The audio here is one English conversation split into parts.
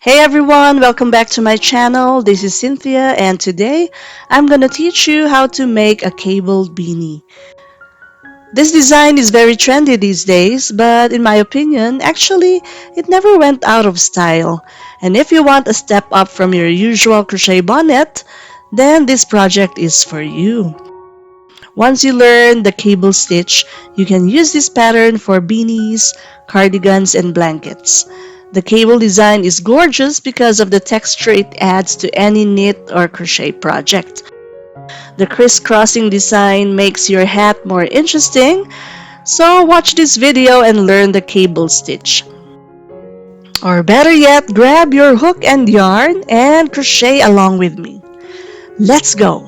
Hey everyone, welcome back to my channel. This is Cynthia and today I'm gonna teach you how to make a cabled beanie. This design is very trendy these days, but in my opinion, actually, it never went out of style. And if you want a step up from your usual crochet bonnet, then this project is for you. Once you learn the cable stitch, you can use this pattern for beanies, cardigans, and blankets. The cable design is gorgeous because of the texture it adds to any knit or crochet project. The crisscrossing design makes your hat more interesting, so watch this video and learn the cable stitch. Or better yet, grab your hook and yarn and crochet along with me. Let's go!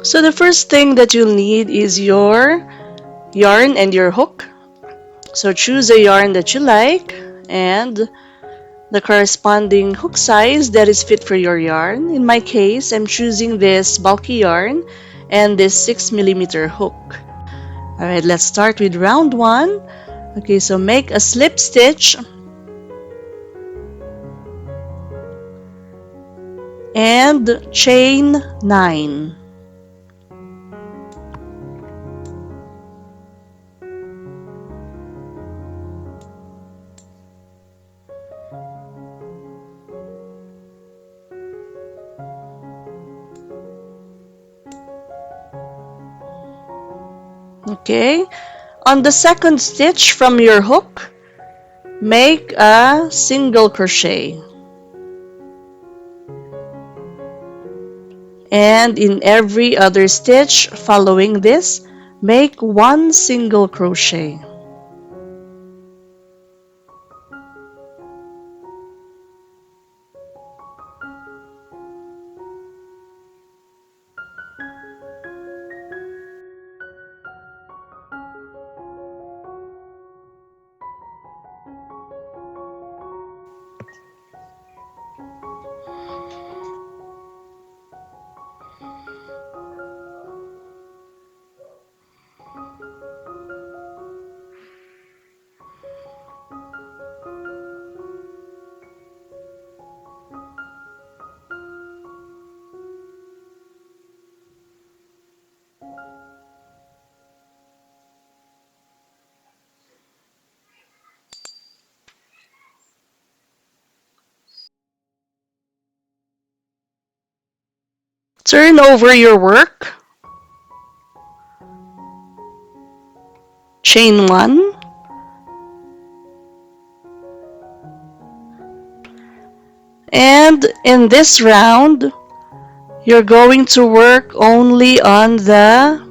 So the first thing that you'll need is your yarn and your hook. So choose a yarn that you like and the corresponding hook size that is fit for your yarn. In my case, I'm choosing this bulky yarn and this 6mm hook. Alright, let's start with round 1. Okay, so make a slip stitch and chain 9. Okay, on the second stitch from your hook, make a single crochet. And in every other stitch following this, make one single crochet. Turn over your work, chain 1, and in this round, you're going to work only on the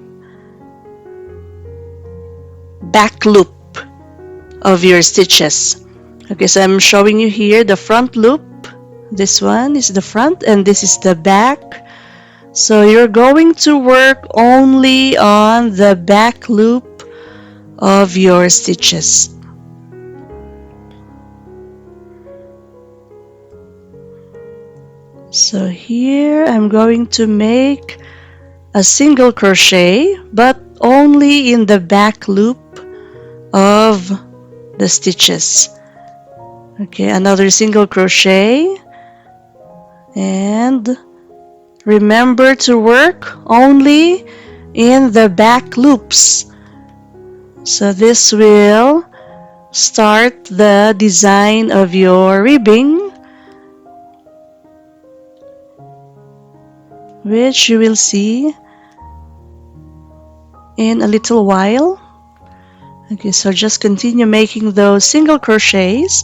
back loop of your stitches. Okay, so I'm showing you here the front loop. This one is the front and this is the back. So you're going to work only on the back loop of your stitches. So here I'm going to make a single crochet, but only in the back loop of the stitches. Okay, another single crochet, and remember to work only in the back loops. So this will start the design of your ribbing, which you will see in a little while. Okay, so just continue making those single crochets,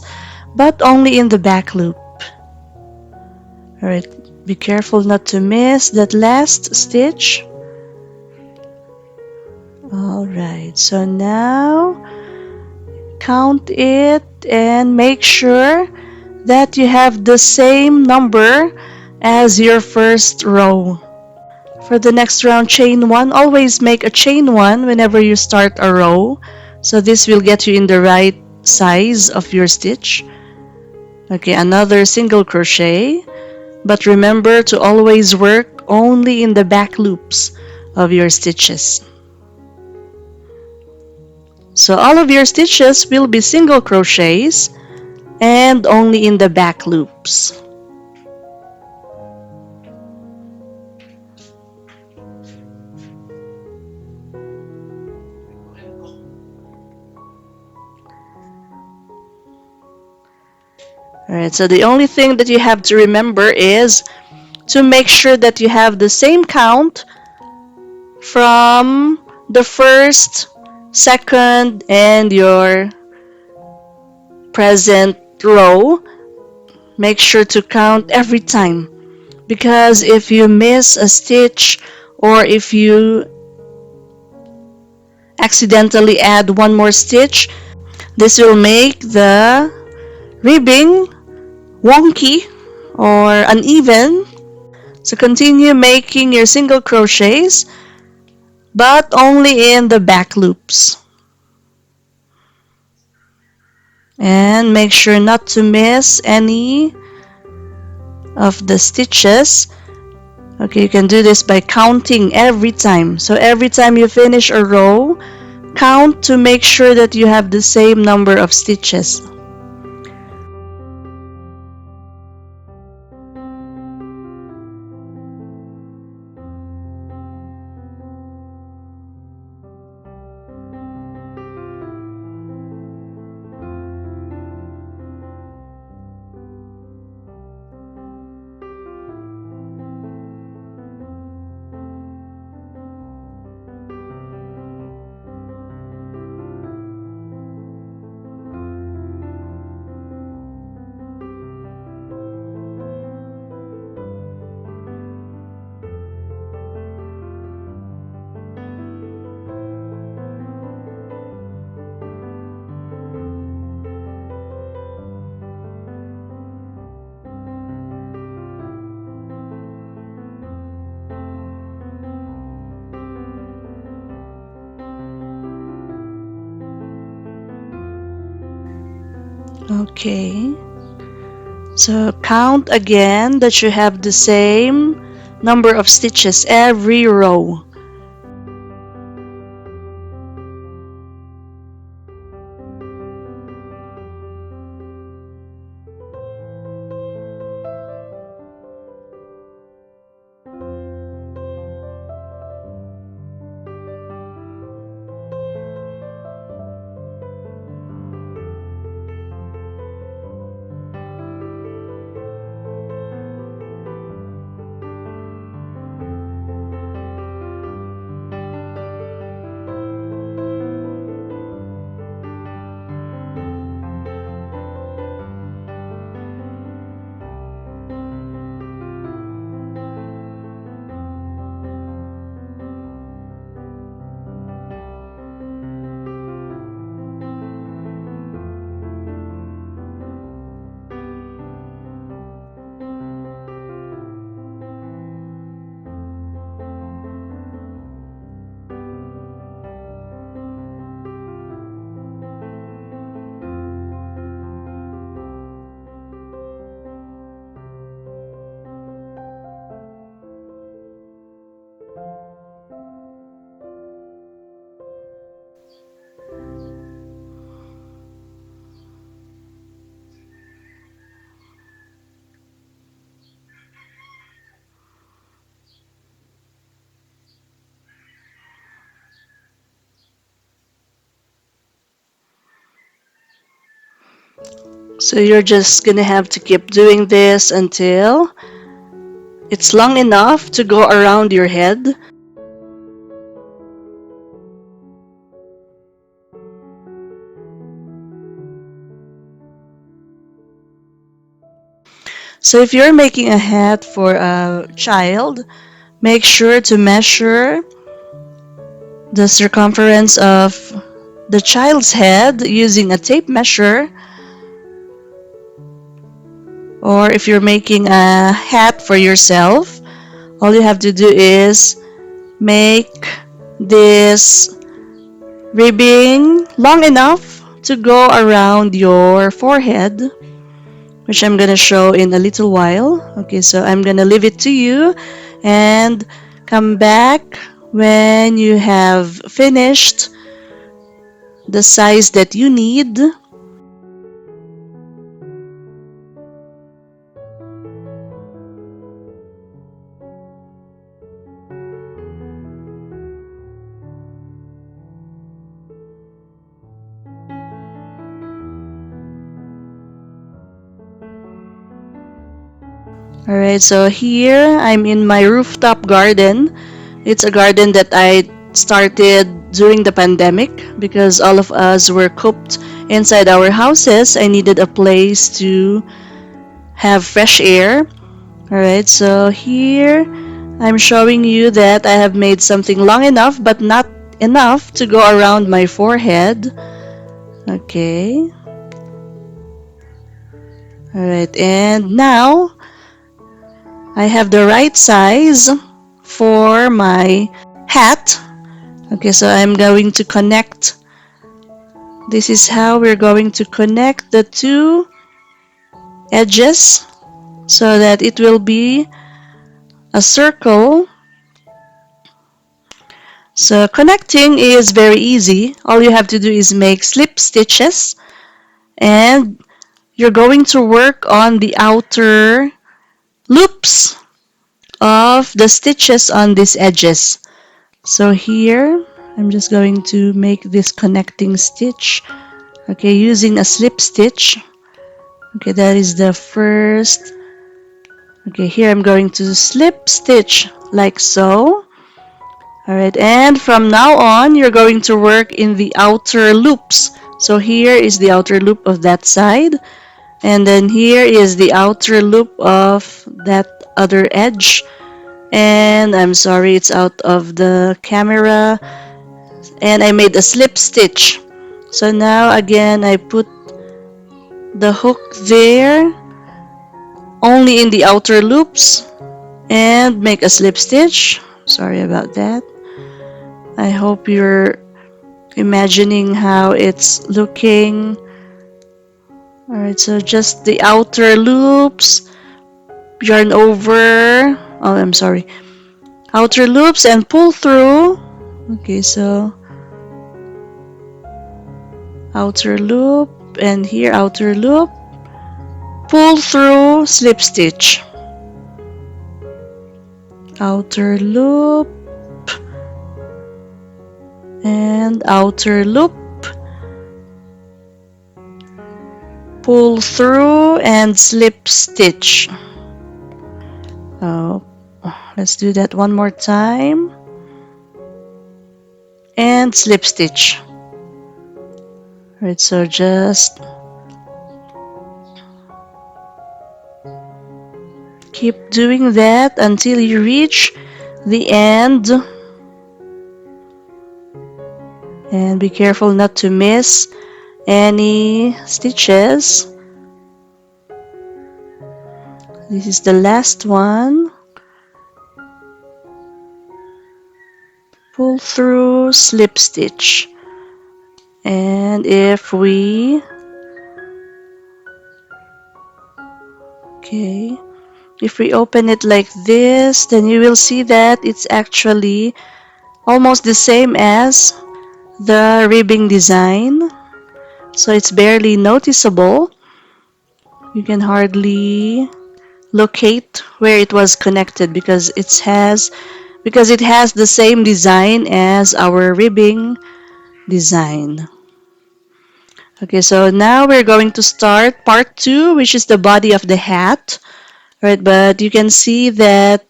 but only in the back loop. Alright, be careful not to miss that last stitch. Alright, so now count it and make sure that you have the same number as your first row. For the next round, chain 1, always make a chain 1 whenever you start a row. So this will get you in the right size of your stitch. Okay, another single crochet, but remember to always work only in the back loops of your stitches. So all of your stitches will be single crochets, and only in the back loops. Alright, so the only thing that you have to remember is to make sure that you have the same count from the first, second, and your present row. Make sure to count every time, because if you miss a stitch or if you accidentally add one more stitch, this will make the ribbing wonky or uneven. So continue making your single crochets, but only in the back loops. And make sure not to miss any of the stitches. Okay, you can do this by counting every time. So every time you finish a row, count to make sure that you have the same number of stitches. Okay, so count again that you have the same number of stitches every row. So you're just gonna have to keep doing this until it's long enough to go around your head. So if you're making a hat for a child, make sure to measure the circumference of the child's head using a tape measure. Or if you're making a hat for yourself, all you have to do is make this ribbing long enough to go around your forehead, which I'm gonna show in a little while. Okay, so I'm gonna leave it to you and come back when you have finished the size that you need. Alright, so here I'm in my rooftop garden. It's a garden that I started during the pandemic because all of us were cooped inside our houses. I needed a place to have fresh air. Alright, so here I'm showing you that I have made something long enough but not enough to go around my forehead. Okay. Alright, and now I have the right size for my hat. Okay, so I'm going to connect. This is how we're going to connect the two edges so that it will be a circle. So connecting is very easy. All you have to do is make slip stitches, and you're going to work on the outer loops of the stitches on these edges. So here I'm just going to make this connecting stitch, okay, using a slip stitch. Okay, that is the first. Okay, here I'm going to slip stitch like so. Alright, and from now on you're going to work in the outer loops. So here is the outer loop of that side, and then here is the outer loop of that other edge. And I'm sorry, it's out of the camera, and I made a slip stitch. So now again I put the hook there only in the outer loops and make a slip stitch. Sorry about that. I hope you're imagining how it's looking. Alright, so just the outer loops, yarn over, oh I'm sorry, outer loops and pull through. Okay, so outer loop, and here outer loop, pull through, slip stitch, outer loop and outer loop, pull through and slip stitch. Oh, let's do that one more time, and slip stitch. Right, so just keep doing that until you reach the end, and be careful not to miss any stitches. This is the last one. Pull through, slip stitch. And if we open it like this, then you will see that it's actually almost the same as the ribbing design. So it's barely noticeable. You can hardly locate where it was connected because it has the same design as our ribbing design. Okay, so now we're going to start part 2, which is the body of the hat. Right, but you can see that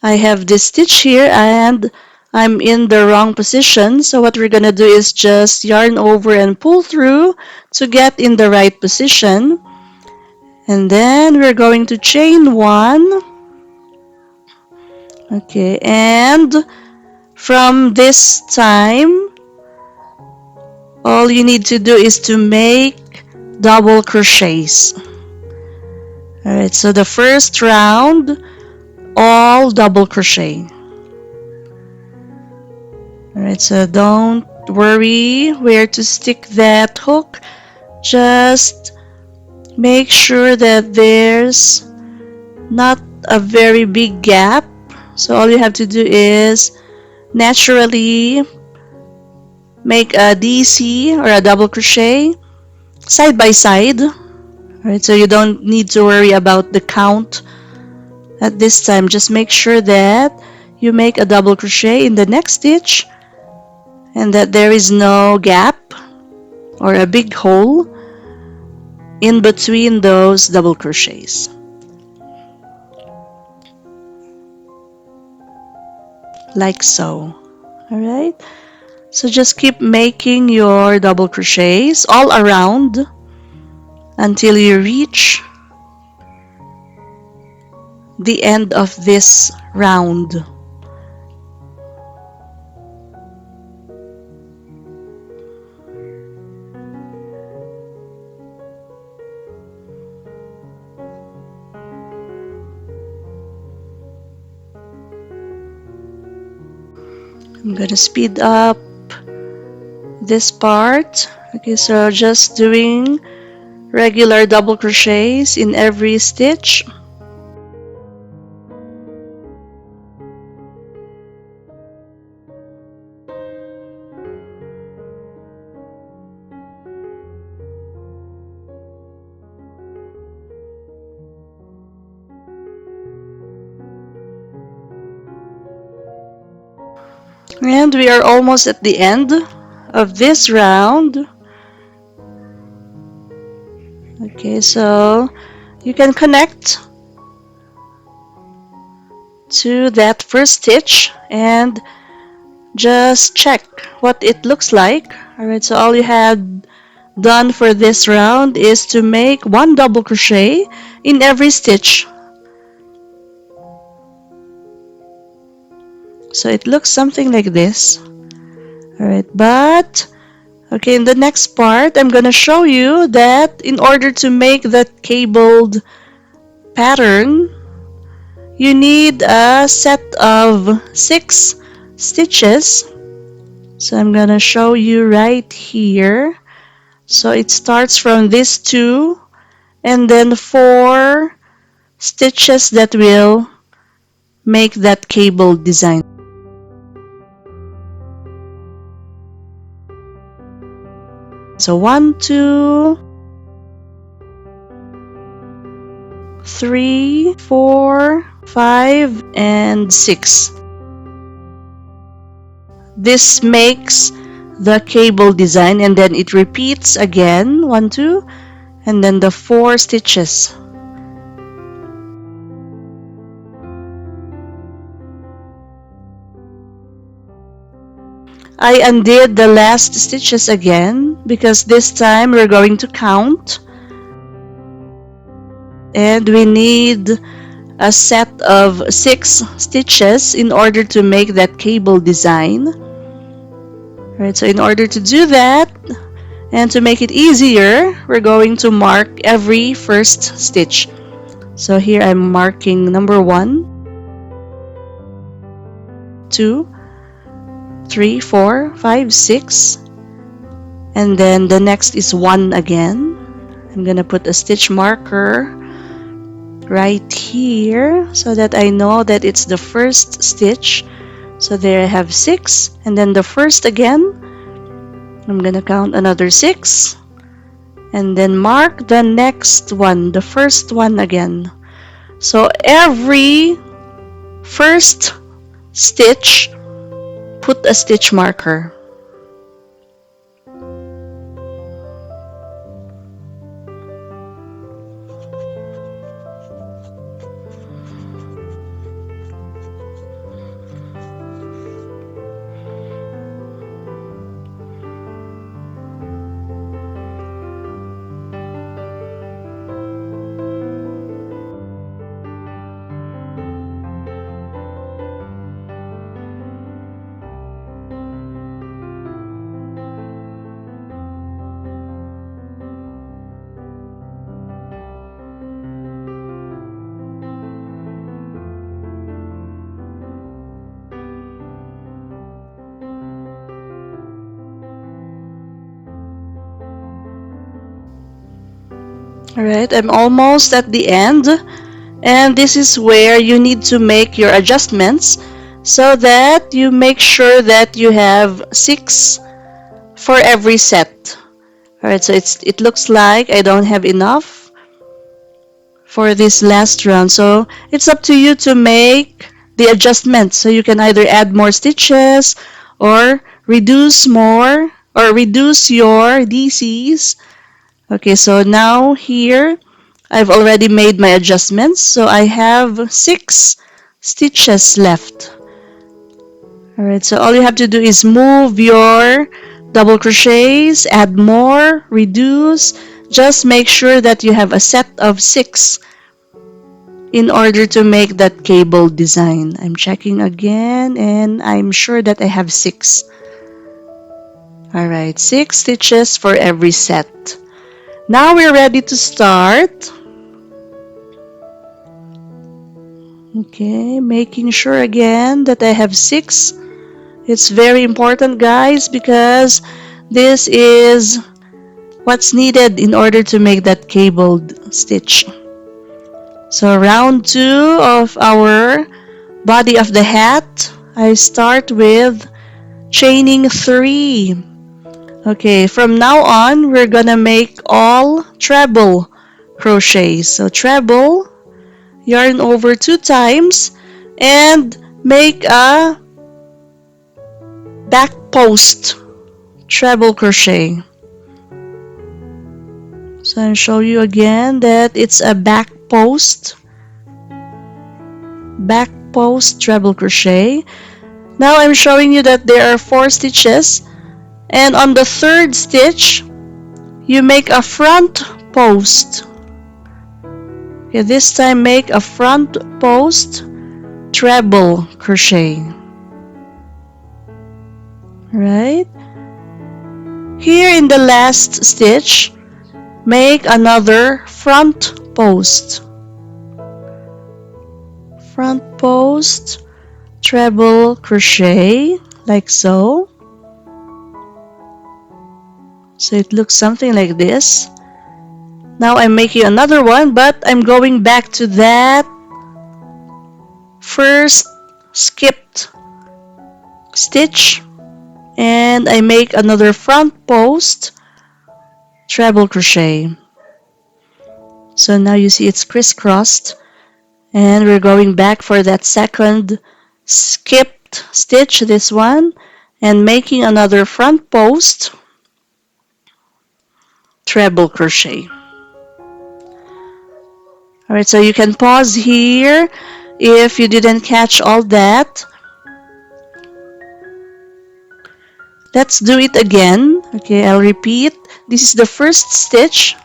I have this stitch here and I'm in the wrong position. So what we're gonna do is just yarn over and pull through to get in the right position. And then we're going to chain 1. Okay, and from this time, all you need to do is to make double crochets. Alright, so the first round, all double crochet. Alright, so don't worry where to stick that hook. Just make sure that there's not a very big gap. So all you have to do is naturally make a DC or a double crochet side by side. Alright, so you don't need to worry about the count at this time. Just make sure that you make a double crochet in the next stitch and that there is no gap or a big hole in between those double crochets. like so. Alright, so just keep making your double crochets all around until you reach the end of this round. I'm gonna speed up this part. Okay, so just doing regular double crochets in every stitch. And we are almost at the end of this round. Okay, so you can connect to that first stitch and just check what it looks like. Alright, so all you had done for this round is to make one double crochet in every stitch. So it looks something like this. Alright, but okay, in the next part, I'm gonna show you that in order to make that cabled pattern, you need a set of 6 stitches. So I'm gonna show you right here. So it starts from this 2 and then 4 stitches that will make that cable design. So 1, 2, 3, 4, 5, and 6. This makes the cable design, and then it repeats again 1, 2, and then the 4 stitches. I undid the last stitches again because this time we're going to count, and we need a set of 6 stitches in order to make that cable design. Right, so in order to do that and to make it easier, we're going to mark every first stitch. So here I'm marking number 1, 2, 3, 4, 5, 6, and then the next is 1 again. I'm gonna put a stitch marker right here so that I know that it's the first stitch. So there I have 6, and then the first again. I'm gonna count another 6, and then mark the next one, the first one again. So every first stitch, put a stitch marker. Alright, I'm almost at the end, and this is where you need to make your adjustments so that you make sure that you have 6 for every set. Alright, so it looks like I don't have enough for this last round, so it's up to you to make the adjustments. So you can either add more stitches or reduce more or reduce your DCs. Okay, so now here I've already made my adjustments, so I have 6 stitches left. Alright, so all you have to do is move your double crochets, add more, reduce. Just make sure that you have a set of 6 in order to make that cable design. I'm checking again and I'm sure that I have 6. Alright, 6 stitches for every set. Now we're ready to start. Okay, making sure again that I have 6. It's very important, guys, because this is what's needed in order to make that cabled stitch. So round 2 of our body of the hat, I start with chaining 3. Okay, from now on, we're gonna make all treble crochets. So treble, yarn over 2 times, and make a back post treble crochet. So I'll show you again that it's a back post treble crochet. Now I'm showing you that there are 4 stitches, and on the 3rd stitch you make a front post. Okay, this time make a front post treble crochet. Right? Here in the last stitch, make another front post. Front post treble crochet, like so. So it looks something like this. Now I'm making another one, but I'm going back to that first skipped stitch, and I make another front post treble crochet. So now you see it's crisscrossed, and we're going back for that second skipped stitch, this one, and making another front post treble crochet. Alright, so you can pause here if you didn't catch all that. Let's do it again. Okay, I'll repeat. This is the first stitch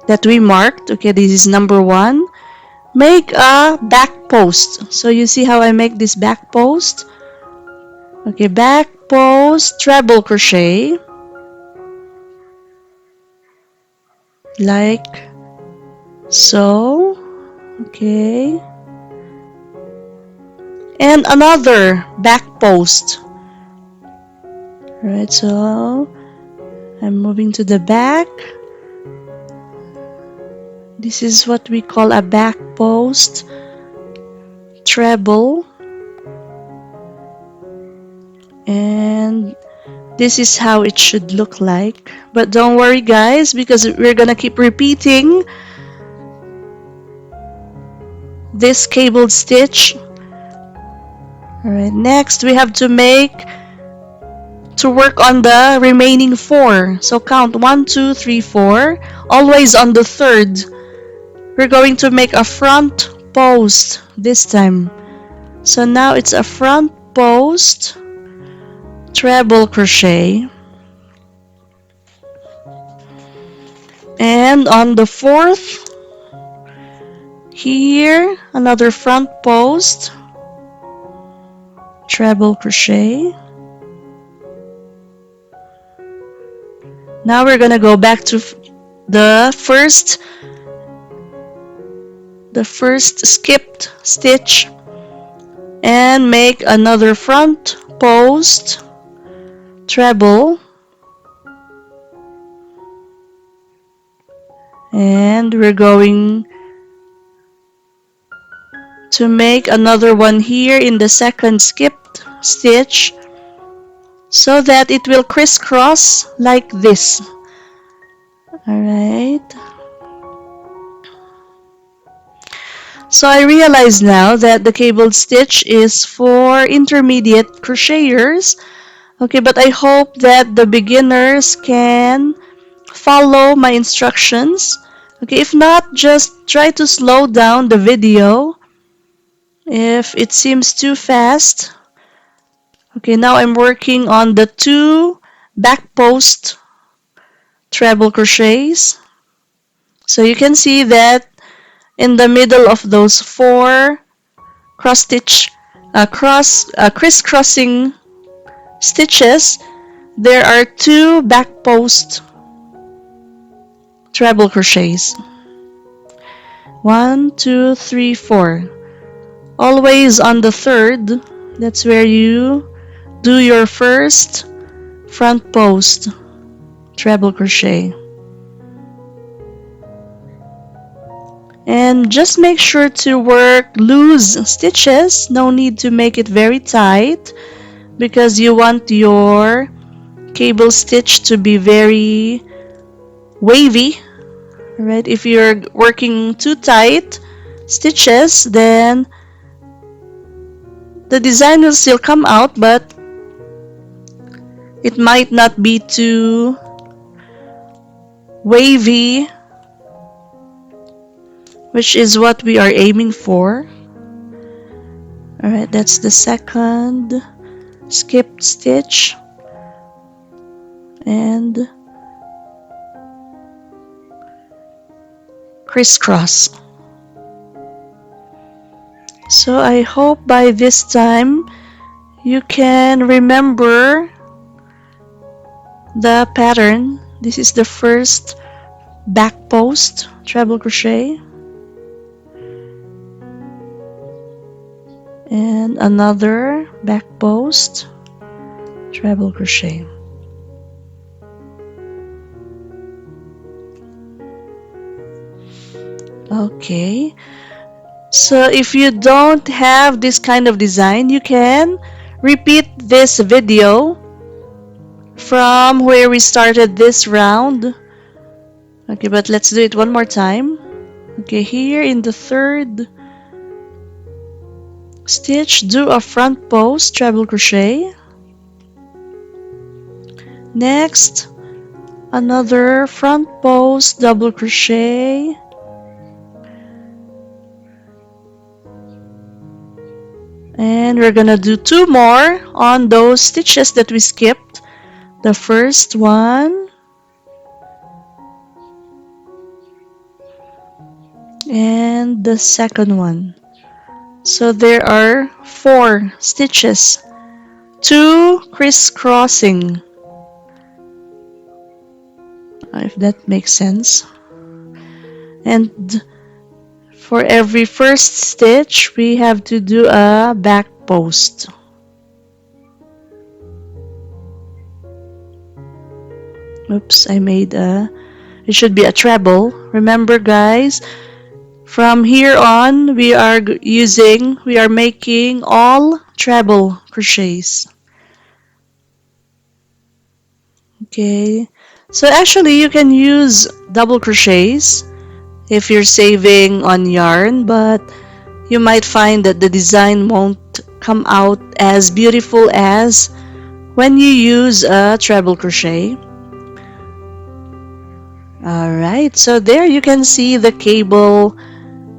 that we marked. Okay, this is number 1. Make a back post. So you see how I make this back post? Okay, back post treble crochet, like so. Okay, and another back post. Right, so I'm moving to the back. This is what we call a back post treble, and this is how it should look like. But don't worry, guys, because we're gonna keep repeating this cabled stitch. Alright, next we have to work on the remaining 4. So count 1, 2, 3, 4. Always on the 3rd, we're going to make a front post this time. So now it's a front post treble crochet, and on the 4th here another front post treble crochet. Now we're gonna go back to the first skipped stitch and make another front post treble, and we're going to make another one here in the second skipped stitch so that it will crisscross like this. Alright, so I realize now that the cabled stitch is for intermediate crocheters. Okay, but I hope that the beginners can follow my instructions. Okay, if not, just try to slow down the video if it seems too fast. Okay, now I'm working on the 2 back post treble crochets. So you can see that in the middle of those 4 cross stitch crisscrossing stitches, there are 2 back post treble crochets. 1, 2, 3, 4. Always on the 3rd, that's where you do your first front post treble crochet. And just make sure to work loose stitches. No need to make it very tight because you want your cable stitch to be very wavy. Right? If you're working too tight stitches, then the design will still come out, but it might not be too wavy, which is what we are aiming for. Alright, that's the second skipped stitch and crisscross. So I hope by this time you can remember the pattern. This is the first back post treble crochet and another back post treble crochet. Okay, so if you don't have this kind of design, you can repeat this video from where we started this round. Okay, but let's do it one more time. Okay, here in the 3rd stitch, do a front post treble crochet. Next, another front post double crochet. And we're gonna do 2 more on those stitches that we skipped. The first one and the second one. So there are 4 stitches, 2 crisscrossing, if that makes sense. And for every first stitch, we have to do a back post. Oops, I made it should be a treble. Remember guys, from here on, we are making all treble crochets. Okay, so actually you can use double crochets if you're saving on yarn, but you might find that the design won't come out as beautiful as when you use a treble crochet. Alright, so there you can see the cable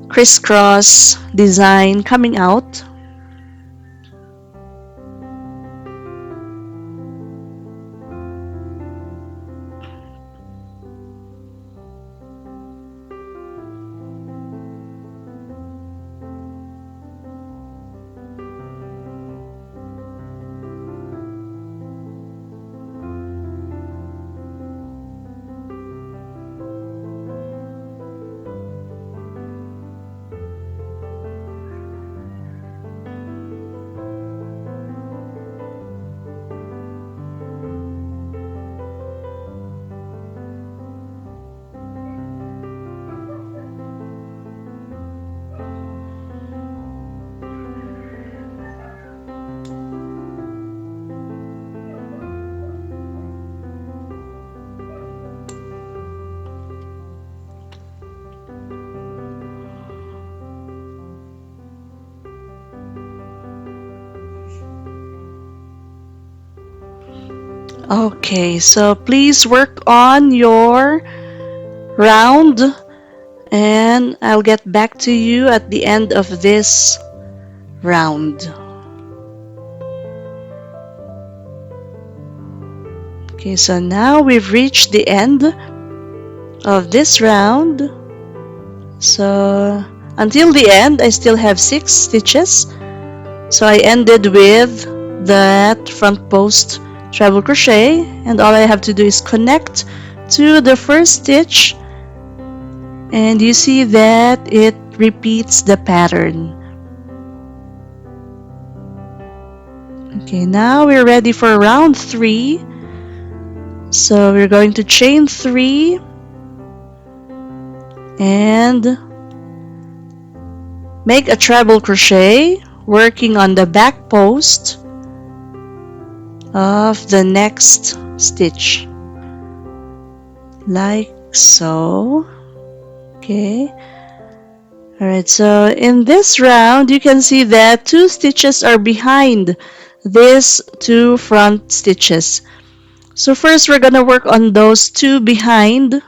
crisscross design coming out. Okay, so please work on your round and I'll get back to you at the end of this round. Okay, so now we've reached the end of this round. So until the end, I still have 6 stitches. So I ended with that front post treble crochet, and all I have to do is connect to the first stitch, and you see that it repeats the pattern. Okay, now we're ready for round 3. So we're going to chain 3 and make a treble crochet, working on the back post of the next stitch, like so. Okay. Alright, so in this round, you can see that 2 stitches are behind these 2 front stitches. So first, we're gonna work on those 2 behind.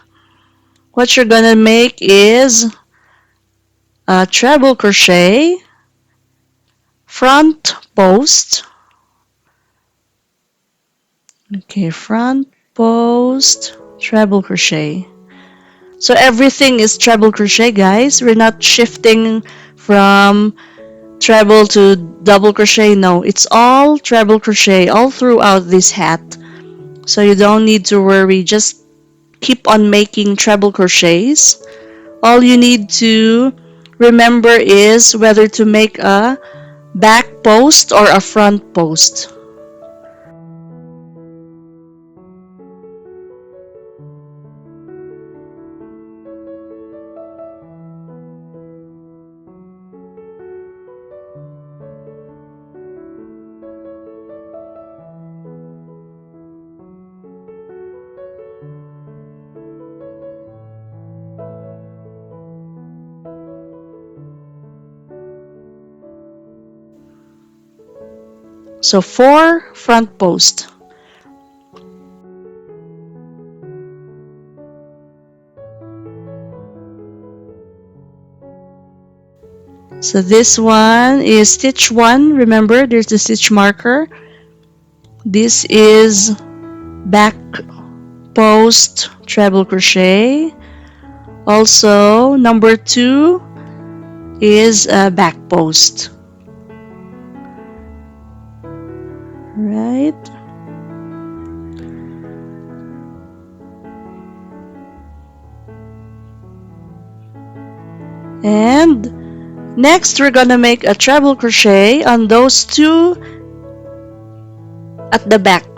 What you're gonna make is a treble crochet, front post. Okay, front post, treble crochet. So everything is treble crochet, guys. We're not shifting from treble to double crochet. No, it's all treble crochet all throughout this hat. So you don't need to worry. Just keep on making treble crochets. All you need to remember is whether to make a back post or a front post. So 4 front post. So this one is stitch 1. Remember, there's the stitch marker. This is back post treble crochet. Also, number 2 is a back post. Right? And next, we're gonna make a treble crochet on those 2 at the back.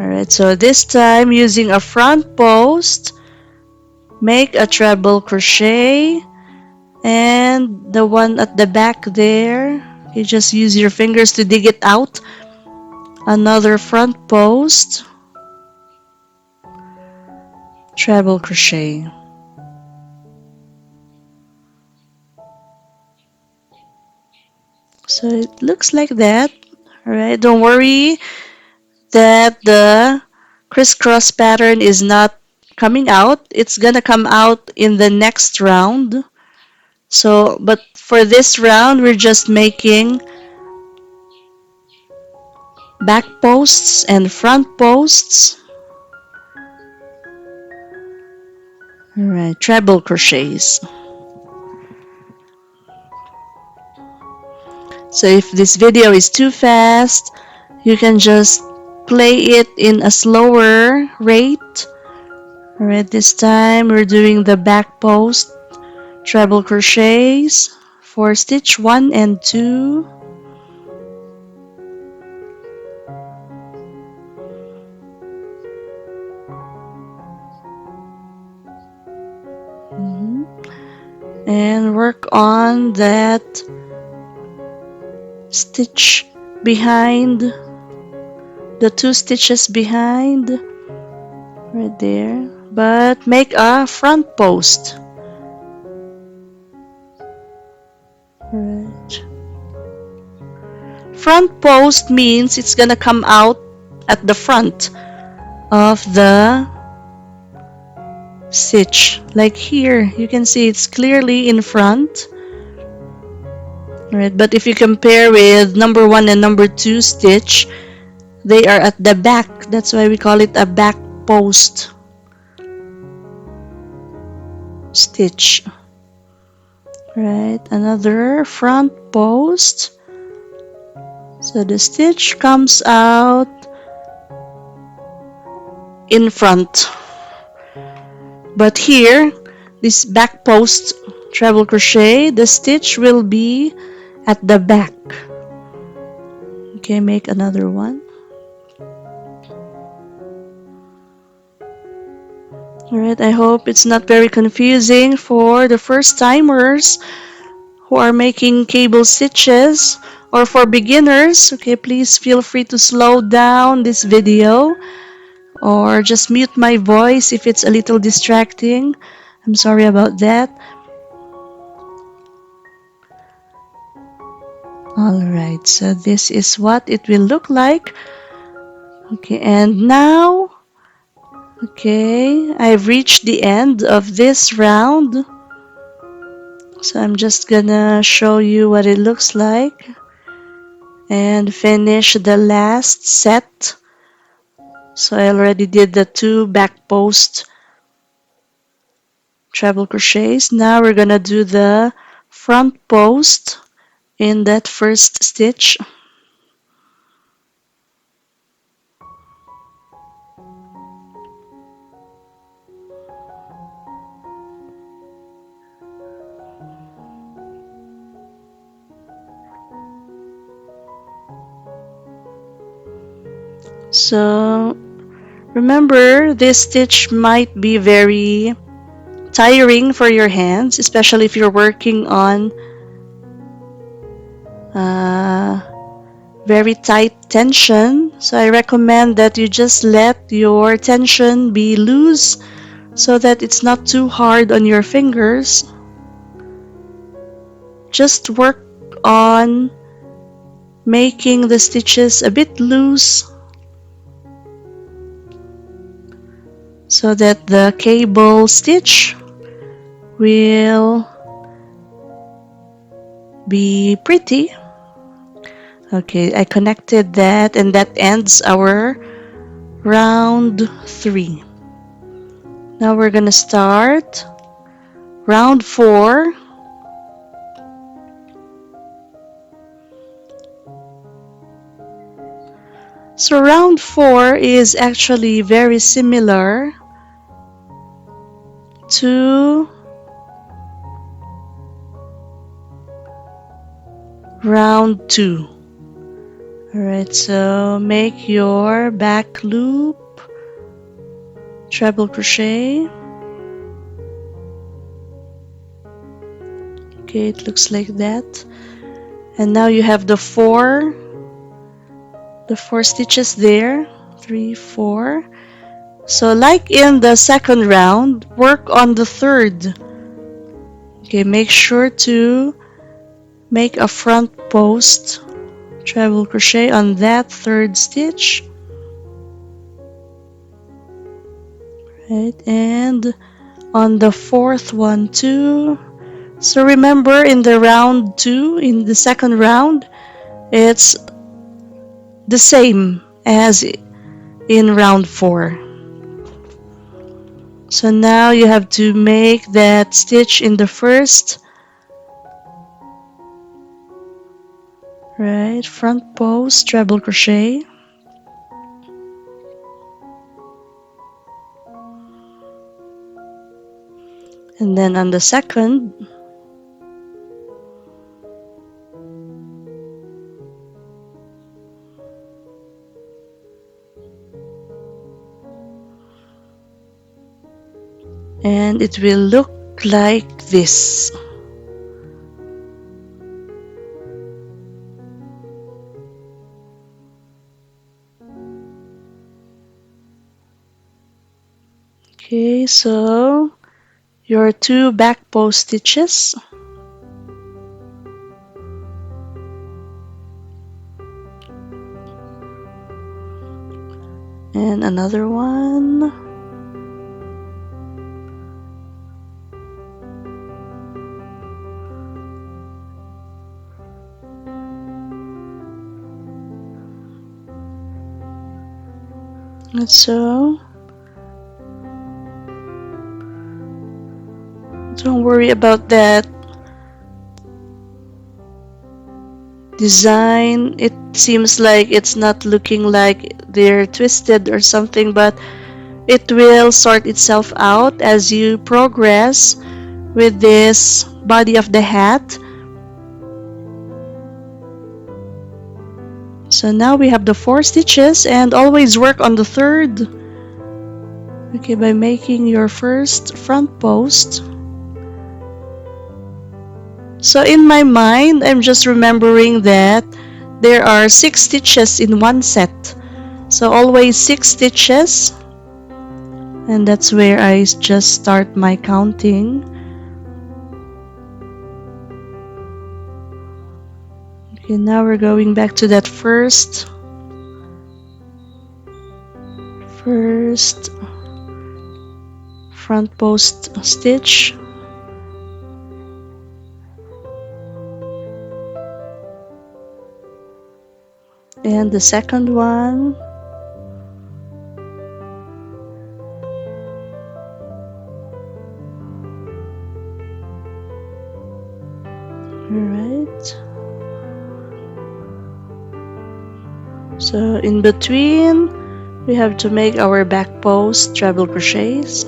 Alright, so this time using a front post, make a treble crochet, and the one at the back there, you just use your fingers to dig it out. Another front post, treble crochet. So it looks like that. Alright, don't worry that the crisscross pattern is not coming out. It's gonna come out in the next round. So, but for this round, we're just making back posts and front posts. Alright, treble crochets. So if this video is too fast, you can just play it in a slower rate. Alright, this time we're doing the back post treble crochets for stitch 1 and 2. And work on that stitch behind, the 2 stitches behind, right there, but make a front post. Right. Front post means it's gonna come out at the front of the stitch, like here you can see it's clearly in front. Right, but if you compare with number 1 and number 2 stitch, They are at the back. That's why we call it a back post stitch. Right, another front post. So the stitch comes out in front. But here, this back post treble crochet, the stitch will be at the back. Okay, make another one. Alright, I hope it's not very confusing for the first timers who are making cable stitches, or for beginners. Okay, please feel free to slow down this video or just mute my voice if it's a little distracting. I'm sorry about that. Alright, so this is what it will look like. Okay, and now, okay, I've reached the end of this round. So I'm just gonna show you what it looks like and finish the last set. So I already did the 2 back post treble crochets. Now we're gonna do the front post in that first stitch. So remember, this stitch might be very tiring for your hands, especially if you're working on very tight tension. So I recommend that you just let your tension be loose so that it's not too hard on your fingers. Just work on making the stitches a bit loose so that the cable stitch will be pretty. Okay, I connected that, and that ends our round 3. Now we're gonna start round 4. So round 4 is actually very similar to round 2. Alright, so make your back loop, treble crochet. Okay, it looks like that. And now you have the four stitches there, 3, 4. So like in the second round, work on the third. Okay, make sure to make a front post treble crochet on that third stitch. Right, and on the fourth one too. So remember, in the round 2, in the second round, it's the same as in round 4. So now you have to make that stitch in the first, right, front post treble crochet, and then on the second, and it will look like this. Okay, so your 2 back post stitches, and another one, So don't worry about that design. It seems like it's not looking like they're twisted or something, but it will sort itself out as you progress with this body of the hat. So now we have the 4 stitches, and always work on the third. Okay, by making your first front post. So in my mind, I'm just remembering that there are 6 stitches in one set. So always 6 stitches, and that's where I just start my counting. Okay, now we're going back to that first front post stitch, and the second one. Alright, so in between we have to make our back post treble crochets.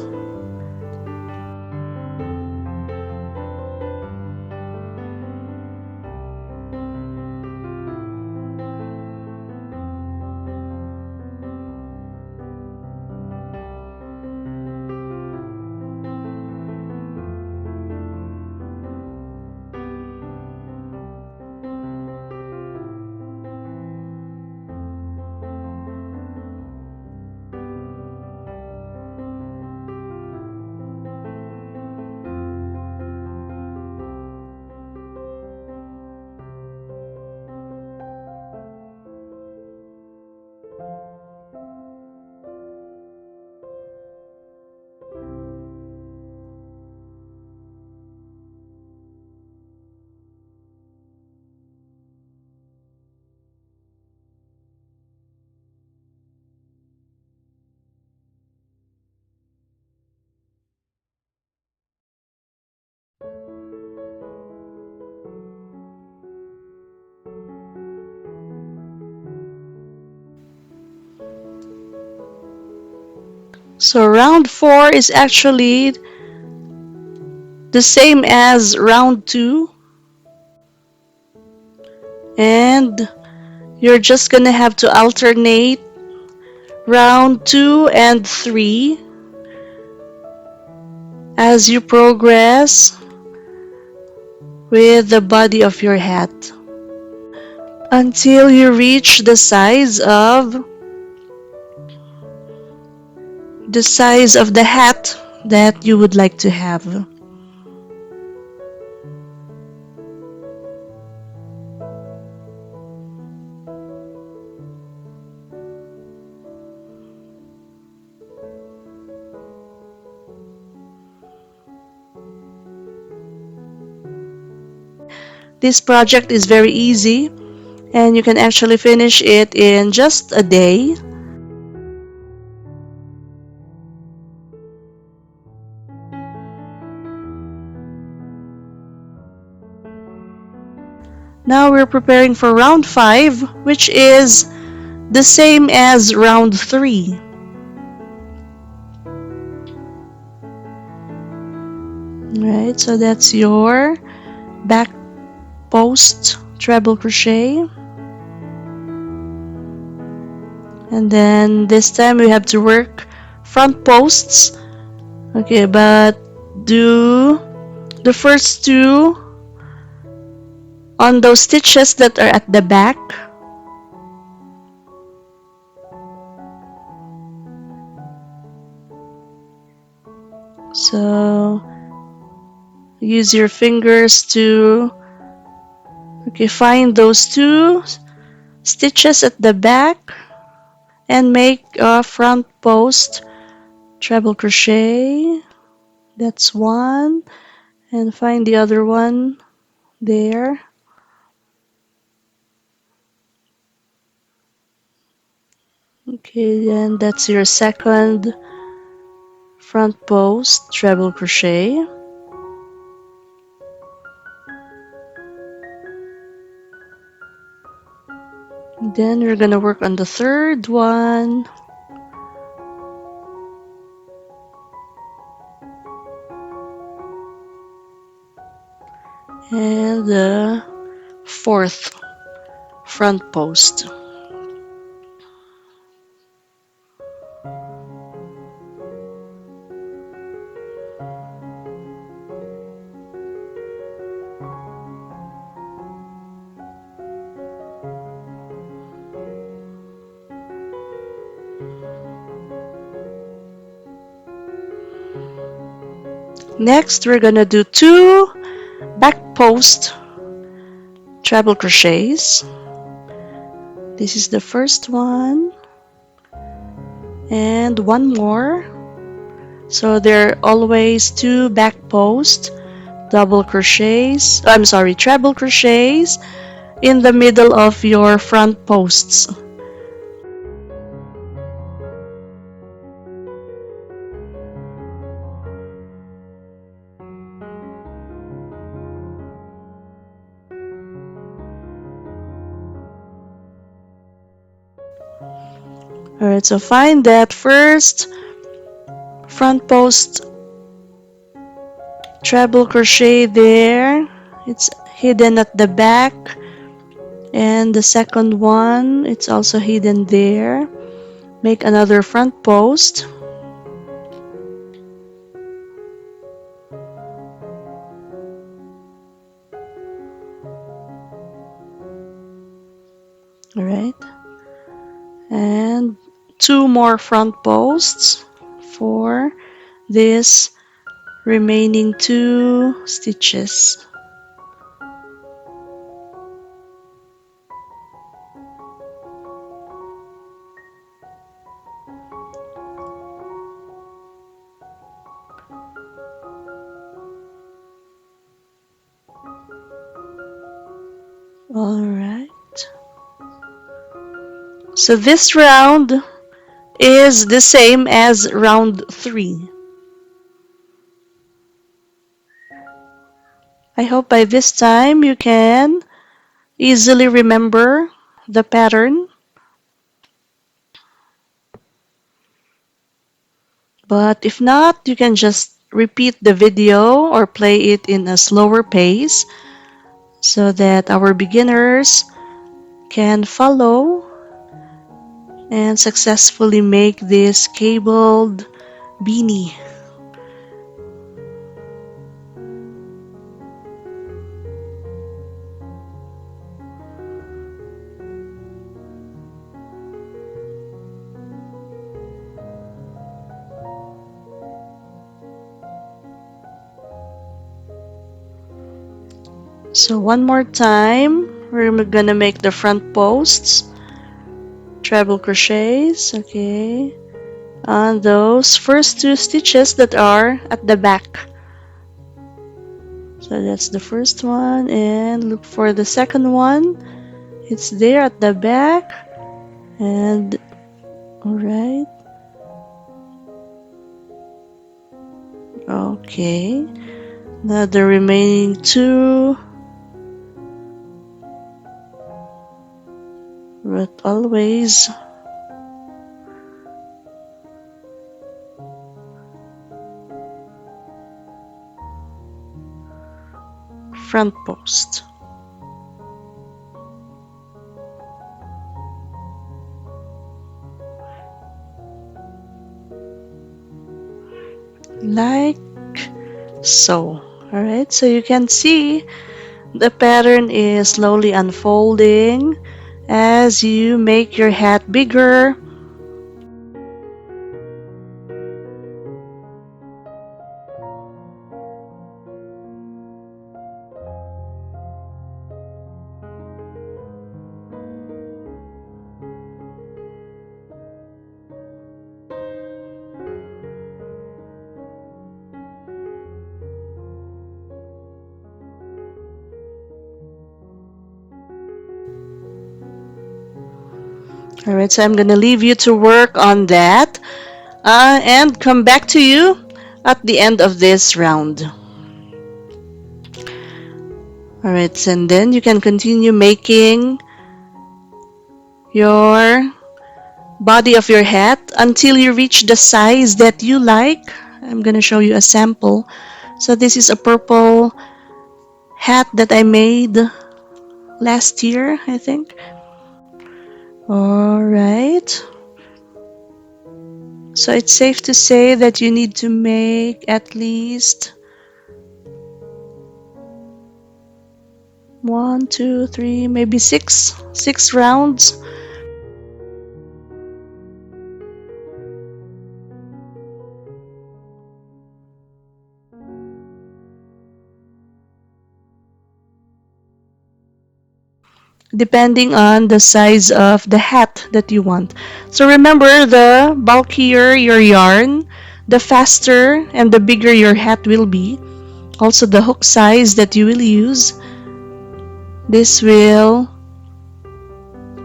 So round 4 is actually the same as round 2, and you're just gonna have to alternate round 2 and 3 as you progress with the body of your hat until you reach the size of the hat that you would like to have. This project is very easy, and you can actually finish it in just a day. Now we're preparing for round 5, which is the same as round 3. Right, so that's your back post treble crochet, and then this time we have to work front posts. Okay, but do the first 2 on those stitches that are at the back. So use your fingers to find those 2 stitches at the back and make a front post treble crochet. That's one, and find the other one there. Okay, then that's your second front post treble crochet. Then we're gonna work on the third one and the fourth front post. Next, we're gonna do two back post treble crochets. This is the first one and one more. So there are always two back post double crochets, I'm sorry, treble crochets in the middle of your front posts. Alright, so find that first front post treble crochet there. It's hidden at the back. And the second one, it's also hidden there. Make another front post. Alright. And two more front posts for this remaining two stitches. Alright. So this round is the same as round 3. I hope by this time you can easily remember the pattern. But if not, you can just repeat the video or play it in a slower pace so that our beginners can follow and successfully make this cabled beanie. So one more time, we're gonna make the front posts, treble crochets, okay, on those first two stitches that are at the back. So that's the first one, and look for the second one. It's there at the back, and alright, okay. Now the remaining two, but always front post. Like so. Alright, so you can see the pattern is slowly unfolding as you make your hat bigger. Alright, so I'm gonna leave you to work on that and come back to you at the end of this round. Alright, and then you can continue making your body of your hat until you reach the size that you like. I'm gonna show you a sample. So this is a purple hat that I made last year, I think. Alright. So it's safe to say that you need to make at least 1, 2, 3, maybe six rounds. Depending on the size of the hat that you want. So remember, the bulkier your yarn, the faster and the bigger your hat will be. Also the hook size that you will use. This will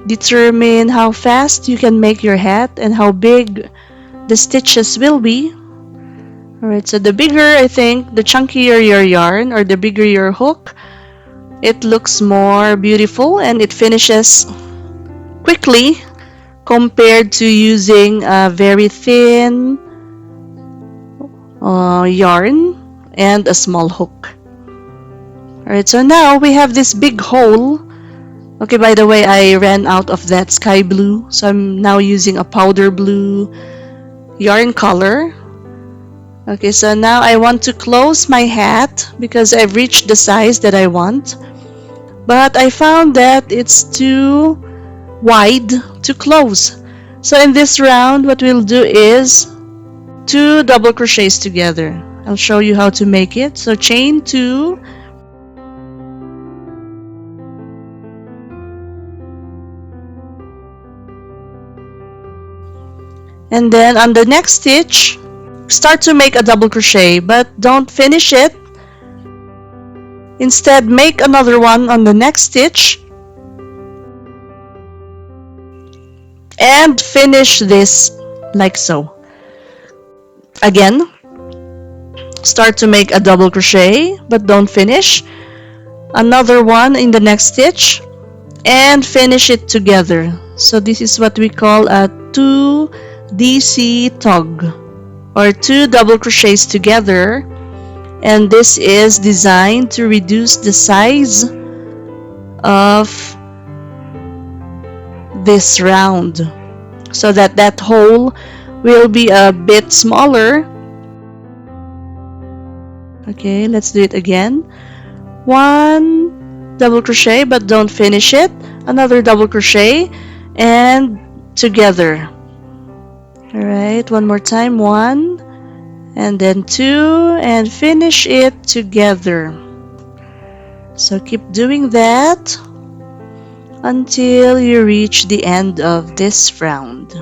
determine how fast you can make your hat and how big the stitches will be. Alright, so the bigger, I think, the chunkier your yarn or the bigger your hook, it looks more beautiful and it finishes quickly compared to using a very thin yarn and a small hook. Alright, so now we have this big hole. Okay, by the way, I ran out of that sky blue, so I'm now using a powder blue yarn color. Okay, so now I want to close my hat because I've reached the size that I want. But I found that it's too wide to close. So in this round, what we'll do is 2 double crochets together. I'll show you how to make it. So chain 2, and then on the next stitch, start to make a double crochet, but don't finish it. Instead, make another one on the next stitch and finish this like so. Again, start to make a double crochet, but don't finish. Another one in the next stitch and finish it together. So this is what we call a 2DC tug, or 2 double crochets together, and this is designed to reduce the size of this round so that that hole will be a bit smaller. Okay, let's do it again. 1 double crochet, but don't finish it. Another double crochet and together. Alright, one more time. 1 and then 2 and finish it together. So keep doing that until you reach the end of this round.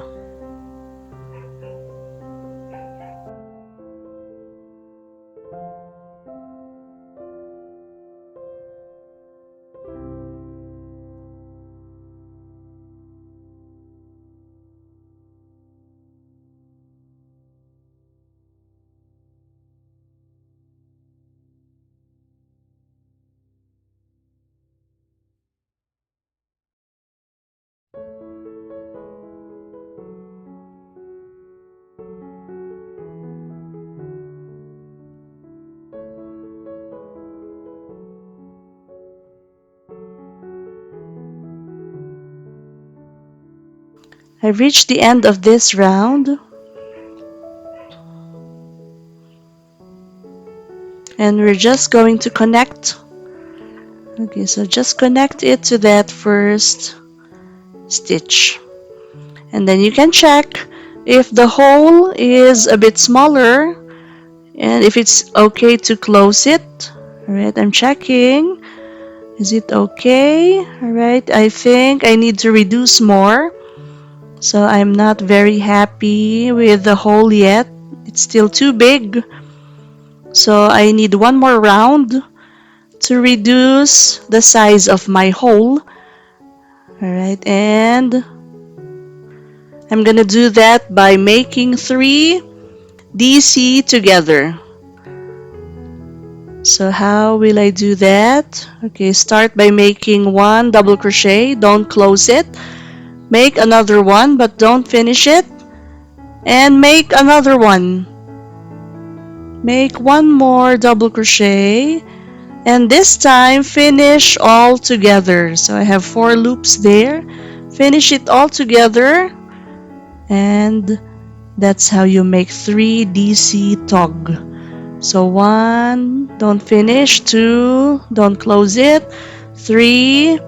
I've reached the end of this round, and we're just going to connect. Okay, so just connect it to that first stitch, and then you can check if the hole is a bit smaller and if it's okay to close it. Alright, I'm checking. Is it okay? Alright, I think I need to reduce more. So I'm not very happy with the hole yet. It's still too big. So I need one more round to reduce the size of my hole. Alright, and I'm gonna do that by making 3 DC together. So how will I do that? Okay, start by making 1 double crochet, don't close it. Make another one but don't finish it. And make another one. Make 1 more double crochet. And this time finish all together. So I have 4 loops there. Finish it all together. And that's how you make 3 DC tog. So 1, don't finish, 2, don't close it, 3,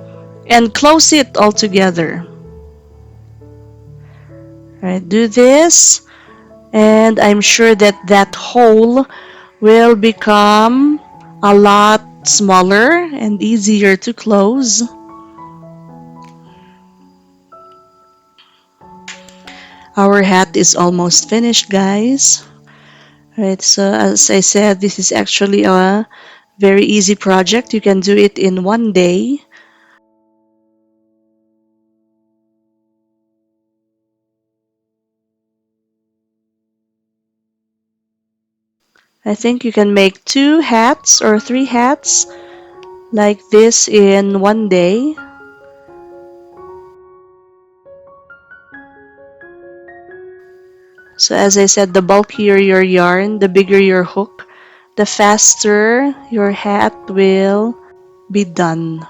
and close it all together. Alright, do this, and I'm sure that that hole will become a lot smaller and easier to close. Our hat is almost finished, guys. Alright, so as I said, this is actually a very easy project. You can do it in 1 day. I think you can make 2 hats or 3 hats like this in 1 day. So as I said, the bulkier your yarn, the bigger your hook, the faster your hat will be done.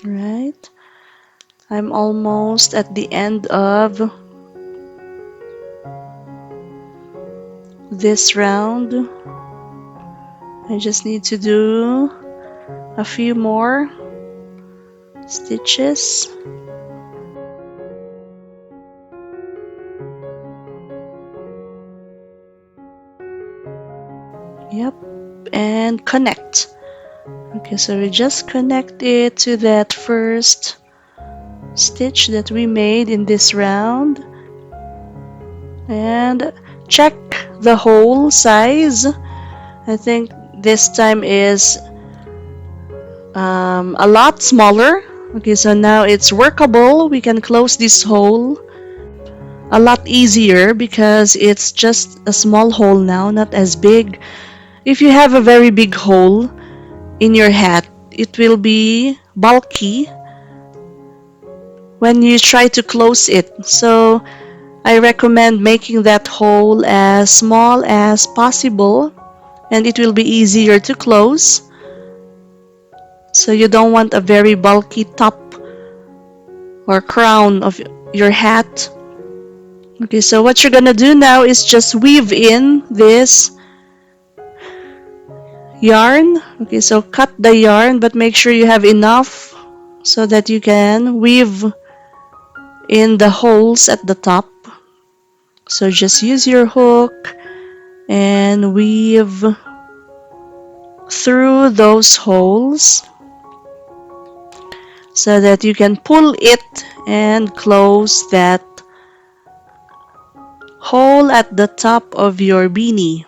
Right? I'm almost at the end of this round. I just need to do a few more stitches. Yep, and connect. Okay, so we just connect it to that first stitch that we made in this round, and check the hole size. I think this time is a lot smaller. Okay, so now it's workable. We can close this hole a lot easier because it's just a small hole now, not as big. If you have a very big hole in your hat, it will be bulky when you try to close it. So I recommend making that hole as small as possible, and it will be easier to close. So you don't want a very bulky top or crown of your hat. Okay, so what you're gonna do now is just weave in this yarn. Okay, so cut the yarn, but make sure you have enough so that you can weave in the holes at the top. So just use your hook and weave through those holes so that you can pull it and close that hole at the top of your beanie.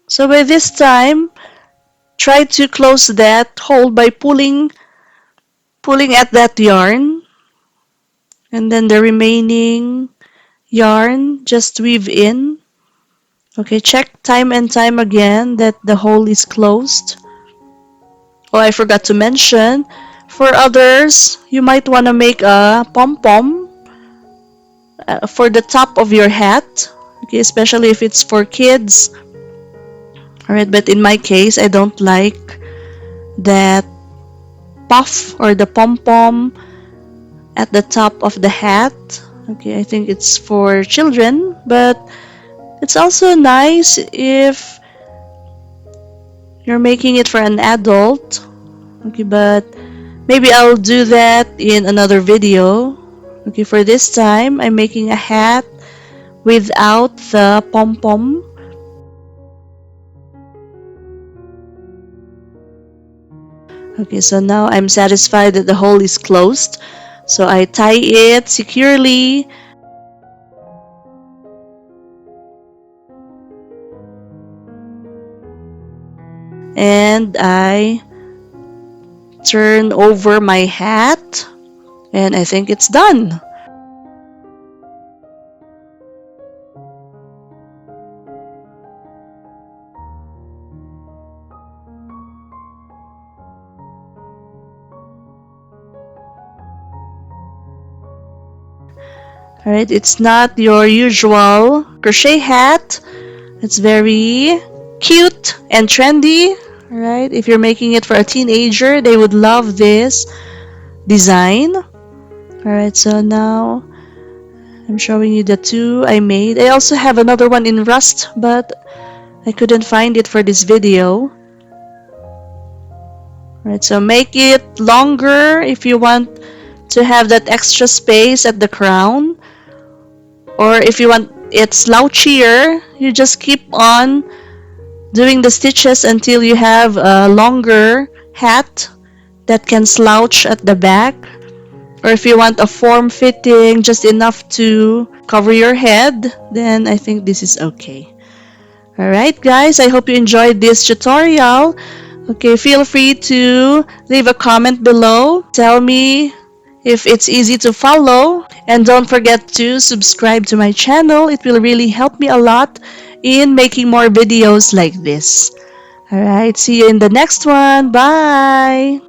So by this time, try to close that hole by pulling at that yarn, and then the remaining yarn just weave in. Okay, check time and time again that the hole is closed. Oh, I forgot to mention, for others, you might want to make a pom-pom for the top of your hat, okay, especially if it's for kids. Alright, but in my case, I don't like that puff or the pom-pom at the top of the hat. Okay, I think it's for children, but it's also nice if you're making it for an adult. Okay, but maybe I'll do that in another video. Okay, for this time, I'm making a hat without the pom-pom. 。 . 。 . 。 . 。 . 。 . 。 . 。 . 。 . 。 . . . 。 . . . 。 . . . . 。 . . 。 。 . . 。 。 。 . . 。 。 . 。 。 。 . . . 。 . 。Okay, so now I'm satisfied that the hole is closed. So I tie it securely and I turn over my hat and I think it's done. Alright, it's not your usual crochet hat. It's very cute and trendy. Alright, if you're making it for a teenager, they would love this design. Alright, so now I'm showing you the two I made. I also have another one in rust, but I couldn't find it for this video. Alright, so make it longer if you want to have that extra space at the crown. Or if you want it slouchier, you just keep on doing the stitches until you have a longer hat that can slouch at the back. Or if you want a form fitting just enough to cover your head, then I think this is okay. Alright guys, I hope you enjoyed this tutorial. Okay, feel free to leave a comment below. Tell me if it's easy to follow. And don't forget to subscribe to my channel. It will really help me a lot in making more videos like this. Alright, see you in the next one. Bye!